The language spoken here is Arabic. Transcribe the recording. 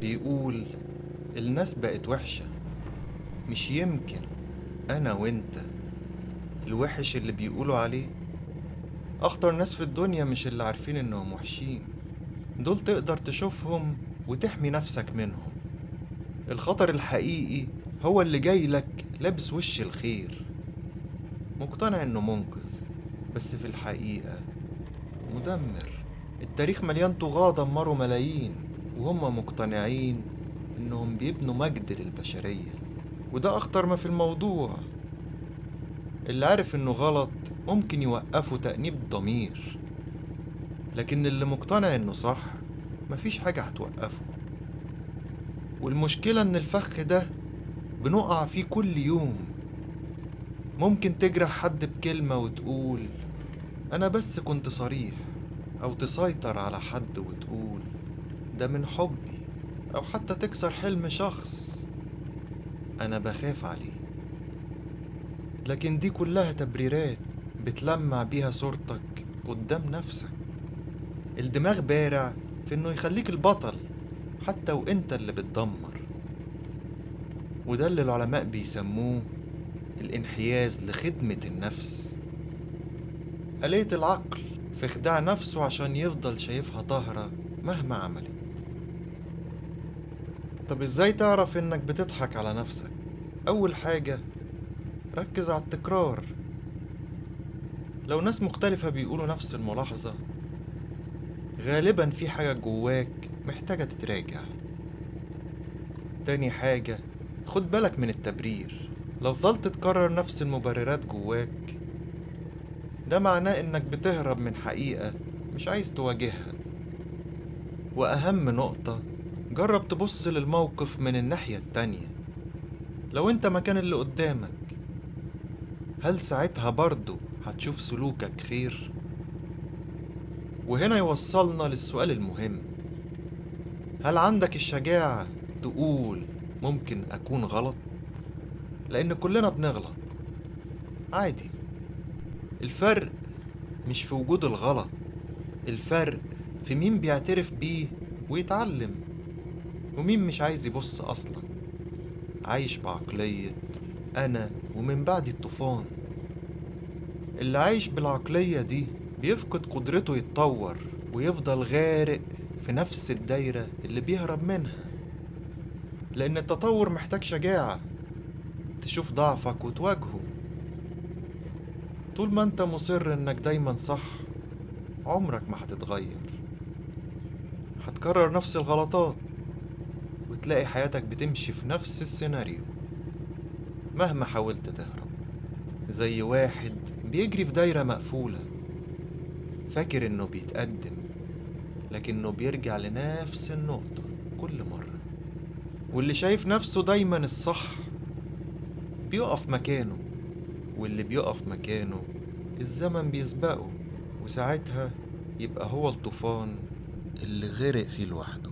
بيقول الناس بقت وحشة. مش يمكن أنا وإنت الوحش اللي بيقولوا عليه؟ أخطر ناس في الدنيا مش اللي عارفين إنهم وحشين، دول تقدر تشوفهم وتحمي نفسك منهم. الخطر الحقيقي هو اللي جاي لك لابس وش الخير، مقتنع إنه منقذ، بس في الحقيقة مدمر. التاريخ مليان طغاة دمروا ملايين وهم مقتنعين إنهم بيبنوا مجد للبشرية. وده أخطر ما في الموضوع. اللي عارف إنه غلط ممكن يوقفه تأنيب ضمير، لكن اللي مقتنع إنه صح مفيش حاجة هتوقفه. والمشكلة إن الفخ ده بنقع فيه كل يوم. ممكن تجرح حد بكلمة وتقول أنا بس كنت صريح، أو تسيطر على حد وتقول ده من حبي، أو حتى تكسر حلم شخص أنا بخاف عليه. لكن دي كلها تبريرات بتلمع بيها صورتك قدام نفسك. الدماغ بارع في إنه يخليك البطل حتى وإنت اللي بتدمر. وده اللي العلماء بيسموه الانحياز لخدمة النفس، آلية العقل في خداع نفسه عشان يفضل شايفها طاهرة مهما عملت. طب ازاي تعرف انك بتضحك على نفسك؟ اول حاجة، ركز على التكرار. لو ناس مختلفة بيقولوا نفس الملاحظة، غالبا في حاجة جواك محتاجة تتراجع. تاني حاجة، خد بالك من التبرير. لو فضلت تكرر نفس المبررات جواك، ده معناه انك بتهرب من حقيقة مش عايز تواجهها. واهم نقطة، جرب تبص للموقف من الناحية التانية. لو انت مكان اللي قدامك، هل ساعتها برضه هتشوف سلوكك خير؟ وهنا يوصلنا للسؤال المهم، هل عندك الشجاعة تقول ممكن أكون غلط؟ لأن كلنا بنغلط عادي. الفرق مش في وجود الغلط، الفرق في مين بيعترف بيه ويتعلم، ومين مش عايز يبص أصلا، عايش بعقلية أنا ومن بعد الطوفان. اللي عايش بالعقلية دي بيفقد قدرته يتطور ويفضل غارق في نفس الدايرة اللي بيهرب منها. لأن التطور محتاج شجاعة، تشوف ضعفك وتواجهه. طول ما انت مصر انك دايما صح، عمرك ما هتتغير. هتكرر نفس الغلطات وتلاقي حياتك بتمشي في نفس السيناريو مهما حاولت تهرب. زي واحد بيجري في دايرة مقفولة، فاكر انه بيتقدم، لكنه بيرجع لنفس النقطة كل مرة. واللي شايف نفسه دايما الصح بيقف مكانه، واللي بيقف مكانه الزمن بيسبقه، وساعتها يبقى هو الطوفان اللي غرق فيه لوحده.